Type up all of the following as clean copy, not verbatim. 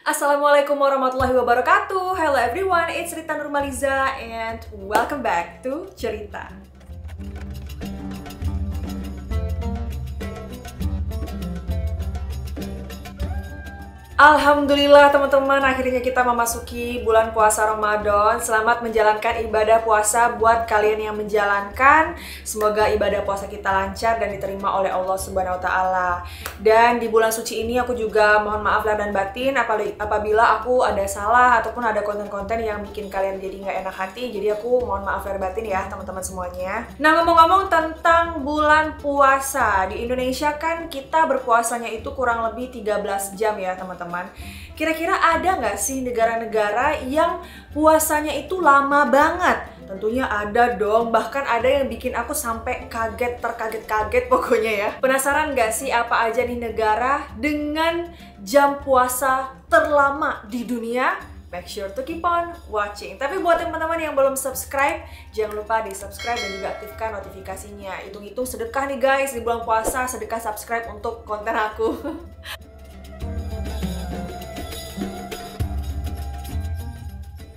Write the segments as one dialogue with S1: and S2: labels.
S1: Assalamualaikum warahmatullahi wabarakatuh. Hello everyone, it's Rita Nurmaliza and welcome back to Cerita. Alhamdulillah teman-teman, akhirnya kita memasuki bulan puasa Ramadan. Selamat menjalankan ibadah puasa buat kalian yang menjalankan. Semoga ibadah puasa kita lancar dan diterima oleh Allah Subhanahu wa Ta'ala. Dan di bulan suci ini aku juga mohon maaf lahir dan batin apabila aku ada salah ataupun ada konten-konten yang bikin kalian jadi nggak enak hati. Jadi aku mohon maaf lahir batin ya teman-teman semuanya. Nah, ngomong-ngomong tentang bulan puasa, di Indonesia kan kita berpuasanya itu kurang lebih 13 jam ya teman-teman. Kira-kira ada nggak sih negara-negara yang puasanya itu lama banget? Tentunya ada dong, bahkan ada yang bikin aku sampai terkaget-kaget pokoknya ya. Penasaran nggak sih apa aja nih negara dengan jam puasa terlama di dunia? Make sure to keep on watching. Tapi buat teman-teman yang belum subscribe, jangan lupa di subscribe dan juga aktifkan notifikasinya. Hitung-hitung sedekah nih guys, di bulan puasa sedekah subscribe untuk konten aku.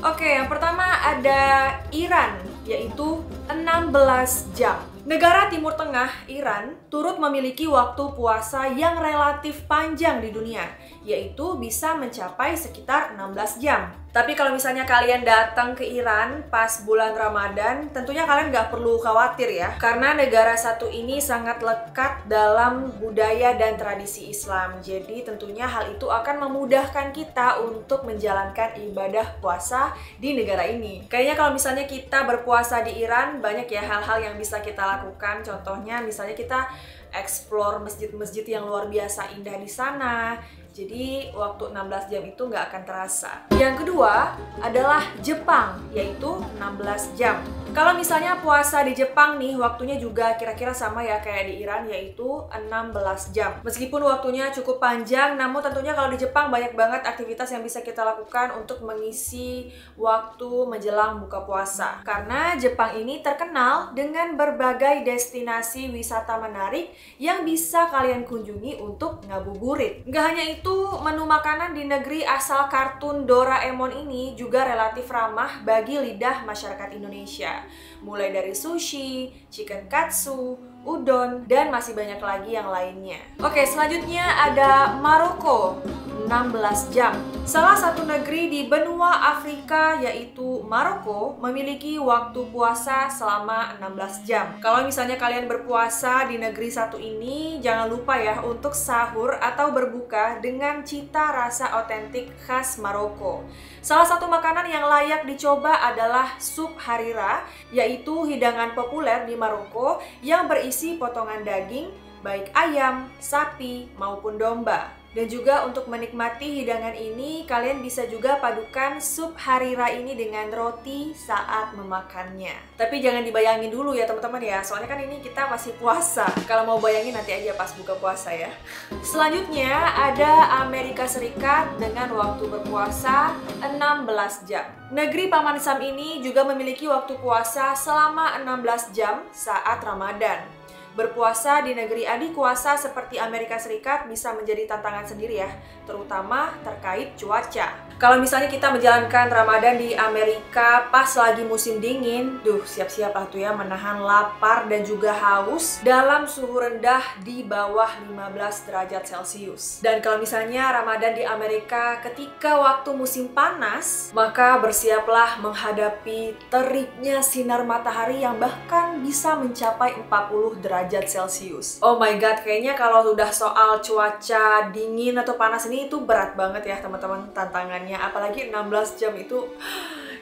S1: Oke, yang pertama ada Iran, yaitu 16 jam. Negara Timur Tengah, Iran, turut memiliki waktu puasa yang relatif panjang di dunia, yaitu bisa mencapai sekitar 16 jam. Tapi kalau misalnya kalian datang ke Iran pas bulan Ramadan, tentunya kalian nggak perlu khawatir ya. Karena negara satu ini sangat lekat dalam budaya dan tradisi Islam. Jadi tentunya hal itu akan memudahkan kita untuk menjalankan ibadah puasa di negara ini. Kayaknya kalau misalnya kita berpuasa di Iran, banyak ya hal-hal yang bisa kita lakukan. Contohnya misalnya kita explore masjid-masjid yang luar biasa indah di sana. Jadi waktu 16 jam itu nggak akan terasa. Yang kedua adalah Jepang, yaitu 16 jam. Kalau misalnya puasa di Jepang nih, waktunya juga kira-kira sama ya kayak di Iran, yaitu 16 jam. Meskipun waktunya cukup panjang, namun tentunya kalau di Jepang banyak banget aktivitas yang bisa kita lakukan untuk mengisi waktu menjelang buka puasa. Karena Jepang ini terkenal dengan berbagai destinasi wisata menarik yang bisa kalian kunjungi untuk ngabuburit. Nggak hanya itu, menu makanan di negeri asal kartun Doraemon ini juga relatif ramah bagi lidah masyarakat Indonesia. Mulai dari sushi, chicken katsu, udon, dan masih banyak lagi yang lainnya. Oke, selanjutnya ada Maroko, 16 jam. Salah satu negeri di benua Afrika yaitu Maroko memiliki waktu puasa selama 16 jam. Kalau misalnya kalian berpuasa di negeri satu ini, jangan lupa ya untuk sahur atau berbuka dengan cita rasa otentik khas Maroko. Salah satu makanan yang layak dicoba adalah sup harira, yaitu hidangan populer di Maroko yang berisi potongan daging, baik ayam, sapi, maupun domba. Dan juga untuk menikmati hidangan ini, kalian bisa juga padukan sup harira ini dengan roti saat memakannya. Tapi jangan dibayangin dulu ya teman-teman ya, soalnya kan ini kita masih puasa. Kalau mau bayangin nanti aja pas buka puasa ya. Selanjutnya ada Amerika Serikat dengan waktu berpuasa 16 jam. Negeri Paman Sam ini juga memiliki waktu puasa selama 16 jam saat Ramadan. Berpuasa di negeri adik kuasa seperti Amerika Serikat bisa menjadi tantangan sendiri ya, terutama terkait cuaca. Kalau misalnya kita menjalankan Ramadan di Amerika pas lagi musim dingin, siap-siap lah tuh ya menahan lapar dan juga haus dalam suhu rendah di bawah 15 derajat Celcius. Dan kalau misalnya Ramadan di Amerika ketika waktu musim panas, maka bersiaplah menghadapi teriknya sinar matahari yang bahkan bisa mencapai 40 derajat Celcius. Oh my god, kayaknya kalau udah soal cuaca dingin atau panas ini itu berat banget ya teman-teman tantangannya. Apalagi 16 jam itu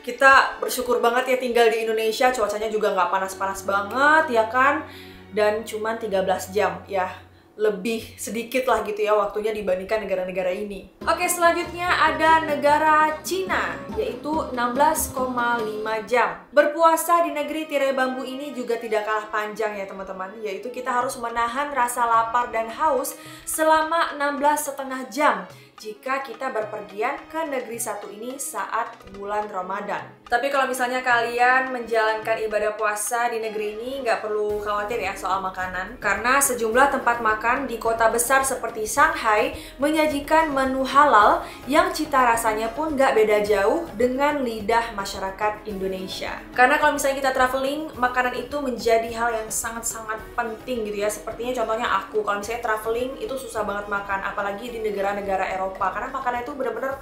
S1: kita bersyukur banget ya tinggal di Indonesia, cuacanya juga nggak panas-panas banget ya kan, dan cuman 13 jam ya, lebih sedikit lah gitu ya waktunya dibandingkan negara-negara ini. Oke, selanjutnya ada negara Cina, yaitu 16,5 jam. Berpuasa di negeri tirai bambu ini juga tidak kalah panjang ya teman-teman, yaitu kita harus menahan rasa lapar dan haus selama 16,5 jam jika kita berpergian ke negeri satu ini saat bulan Ramadan. Tapi kalau misalnya kalian menjalankan ibadah puasa di negeri ini, nggak perlu khawatir ya soal makanan. Karena sejumlah tempat makan di kota besar seperti Shanghai menyajikan menu halal yang cita rasanya pun nggak beda jauh dengan lidah masyarakat Indonesia. Karena kalau misalnya kita traveling, makanan itu menjadi hal yang sangat-sangat penting gitu ya. Sepertinya contohnya aku, kalau misalnya traveling itu susah banget makan, apalagi di negara-negara Eropa, karena makanan itu bener-bener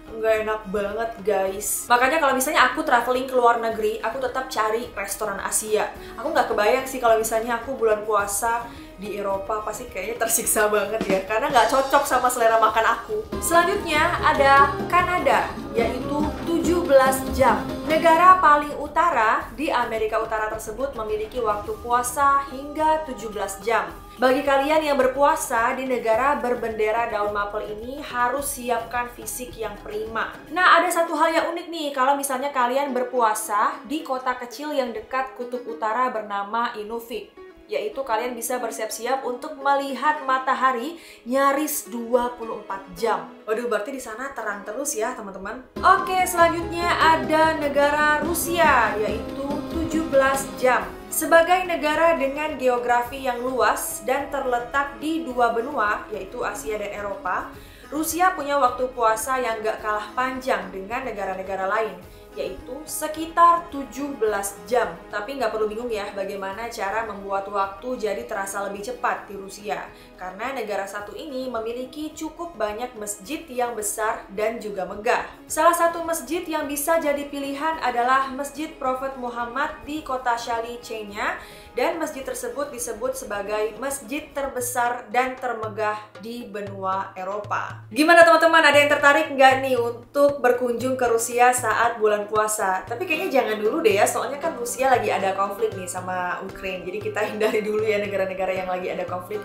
S1: nggak enak banget guys. Makanya kalau misalnya aku traveling ke luar negeri, aku tetap cari restoran Asia. Aku nggak kebayang sih kalau misalnya aku bulan puasa di Eropa, pasti kayaknya tersiksa banget ya, karena nggak cocok sama selera makan aku. Selanjutnya ada Kanada, yaitu 17 jam. Negara paling utara di Amerika Utara tersebut memiliki waktu puasa hingga 17 jam. Bagi kalian yang berpuasa di negara berbendera daun maple ini, harus siapkan fisik yang prima. Nah, ada satu hal yang unik nih, kalau misalnya kalian berpuasa di kota kecil yang dekat kutub utara bernama Inuvik, yaitu kalian bisa bersiap-siap untuk melihat matahari nyaris 24 jam. Waduh, berarti di sana terang terus ya, teman-teman. Oke, selanjutnya ada negara Rusia, yaitu 17 jam. Sebagai negara dengan geografi yang luas dan terletak di dua benua, yaitu Asia dan Eropa, Rusia punya waktu puasa yang gak kalah panjang dengan negara-negara lain, yaitu sekitar 17 jam. Tapi nggak perlu bingung ya bagaimana cara membuat waktu jadi terasa lebih cepat di Rusia. Karena negara satu ini memiliki cukup banyak masjid yang besar dan juga megah. Salah satu masjid yang bisa jadi pilihan adalah Masjid Prophet Muhammad di kota Shali, China. Dan masjid tersebut disebut sebagai masjid terbesar dan termegah di benua Eropa. Gimana teman-teman, ada yang tertarik nggak nih untuk berkunjung ke Rusia saat bulan puasa? Tapi kayaknya jangan dulu deh ya, soalnya kan Rusia lagi ada konflik nih sama Ukraine. Jadi kita hindari dulu ya negara-negara yang lagi ada konflik.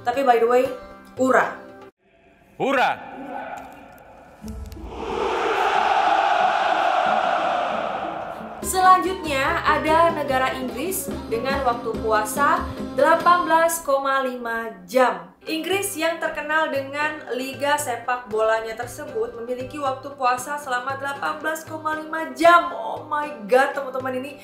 S1: Tapi by the way, Ura!
S2: Ura!
S1: Selanjutnya ada negara Inggris dengan waktu puasa 18,5 jam. Inggris yang terkenal dengan liga sepak bolanya tersebut memiliki waktu puasa selama 18,5 jam. Oh my god, teman-teman, ini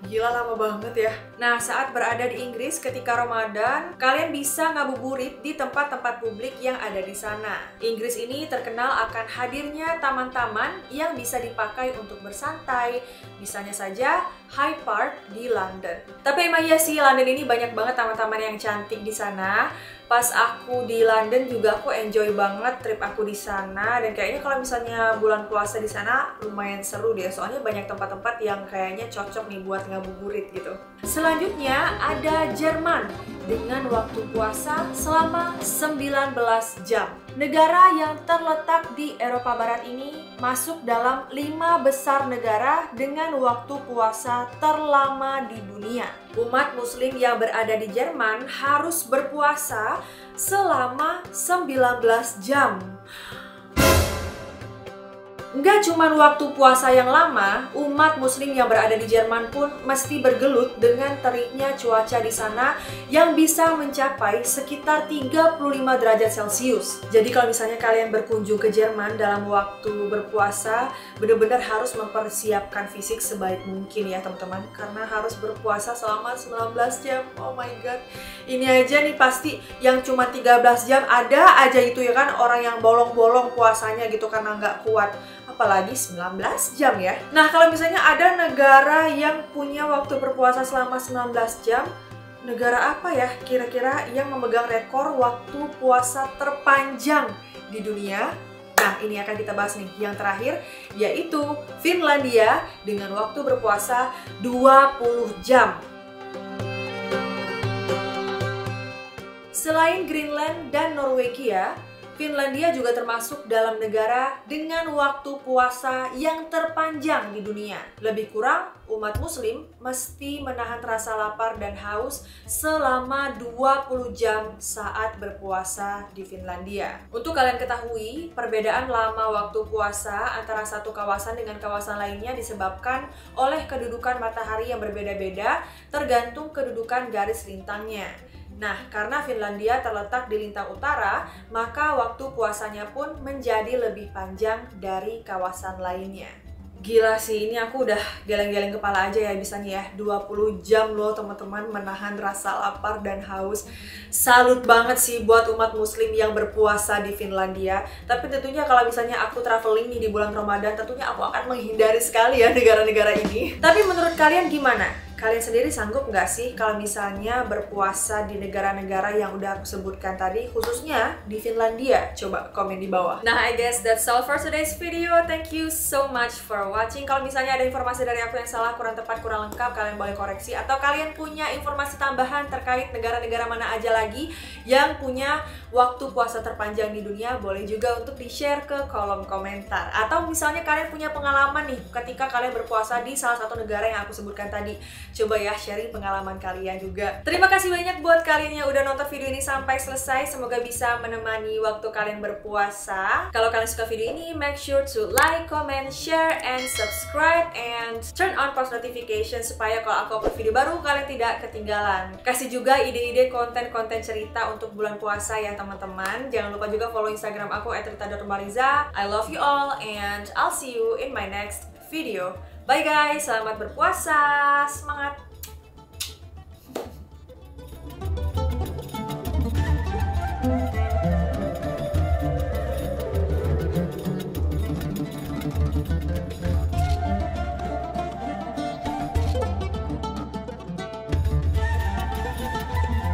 S1: gila lama banget ya. Nah, saat berada di Inggris ketika Ramadan, kalian bisa ngabuburit di tempat-tempat publik yang ada di sana. Inggris ini terkenal akan hadirnya taman-taman yang bisa dipakai untuk bersantai, misalnya saja Hyde Park di London. Tapi emang iya sih, London ini banyak banget taman-taman yang cantik di sana. Pas aku di London juga aku enjoy banget trip aku di sana, dan kayaknya kalau misalnya bulan puasa di sana lumayan seru deh, soalnya banyak tempat-tempat yang kayaknya cocok nih buat ngabuburit gitu. Selanjutnya ada Jerman dengan waktu puasa selama 19 jam. Negara yang terletak di Eropa Barat ini masuk dalam 5 besar negara dengan waktu puasa terlama di dunia. Umat muslim yang berada di Jerman harus berpuasa selama 19 jam. Nggak cuma waktu puasa yang lama, umat muslim yang berada di Jerman pun mesti bergelut dengan teriknya cuaca di sana yang bisa mencapai sekitar 35 derajat Celcius. Jadi kalau misalnya kalian berkunjung ke Jerman dalam waktu berpuasa, benar-benar harus mempersiapkan fisik sebaik mungkin ya teman-teman, karena harus berpuasa selama 19 jam. Oh my god, ini aja nih pasti yang cuma 13 jam ada aja itu ya kan, orang yang bolong-bolong puasanya gitu karena nggak kuat. Apalagi 19 jam ya. Nah, kalau misalnya ada negara yang punya waktu berpuasa selama 19 jam, negara apa ya kira-kira yang memegang rekor waktu puasa terpanjang di dunia? Nah, ini akan kita bahas nih. Yang terakhir yaitu Finlandia dengan waktu berpuasa 20 jam. Selain Greenland dan Norwegia, Finlandia juga termasuk dalam negara dengan waktu puasa yang terpanjang di dunia. Lebih kurang, umat muslim mesti menahan rasa lapar dan haus selama 20 jam saat berpuasa di Finlandia. Untuk kalian ketahui, perbedaan lama waktu puasa antara satu kawasan dengan kawasan lainnya disebabkan oleh kedudukan matahari yang berbeda-beda tergantung kedudukan garis lintangnya. Nah, karena Finlandia terletak di lintang utara, maka waktu puasanya pun menjadi lebih panjang dari kawasan lainnya. Gila sih, ini aku udah geleng-geleng kepala aja ya bisanya ya. 20 jam loh teman-teman menahan rasa lapar dan haus. Salut banget sih buat umat muslim yang berpuasa di Finlandia. Tapi tentunya kalau misalnya aku traveling nih di bulan Ramadan, tentunya aku akan menghindari sekali ya negara-negara ini. Tapi menurut kalian gimana? Kalian sendiri sanggup nggak sih kalau misalnya berpuasa di negara-negara yang udah aku sebutkan tadi, khususnya di Finlandia? Coba komen di bawah. Nah, I guess that's all for today's video. Thank you so much for watching. Kalau misalnya ada informasi dari aku yang salah, kurang tepat, kurang lengkap, kalian boleh koreksi. Atau kalian punya informasi tambahan terkait negara-negara mana aja lagi yang punya waktu puasa terpanjang di dunia, boleh juga untuk di-share ke kolom komentar. Atau misalnya kalian punya pengalaman nih ketika kalian berpuasa di salah satu negara yang aku sebutkan tadi. Coba ya sharing pengalaman kalian juga. Terima kasih banyak buat kalian yang udah nonton video ini sampai selesai. Semoga bisa menemani waktu kalian berpuasa. Kalau kalian suka video ini, make sure to like, comment, share, and subscribe, and turn on post notification supaya kalau aku upload video baru kalian tidak ketinggalan. Kasih juga ide-ide konten-konten cerita untuk bulan puasa ya teman-teman. Jangan lupa juga follow Instagram aku @rita.mariza. I love you all and I'll see you in my next video. Bye guys, selamat berpuasa. Semangat.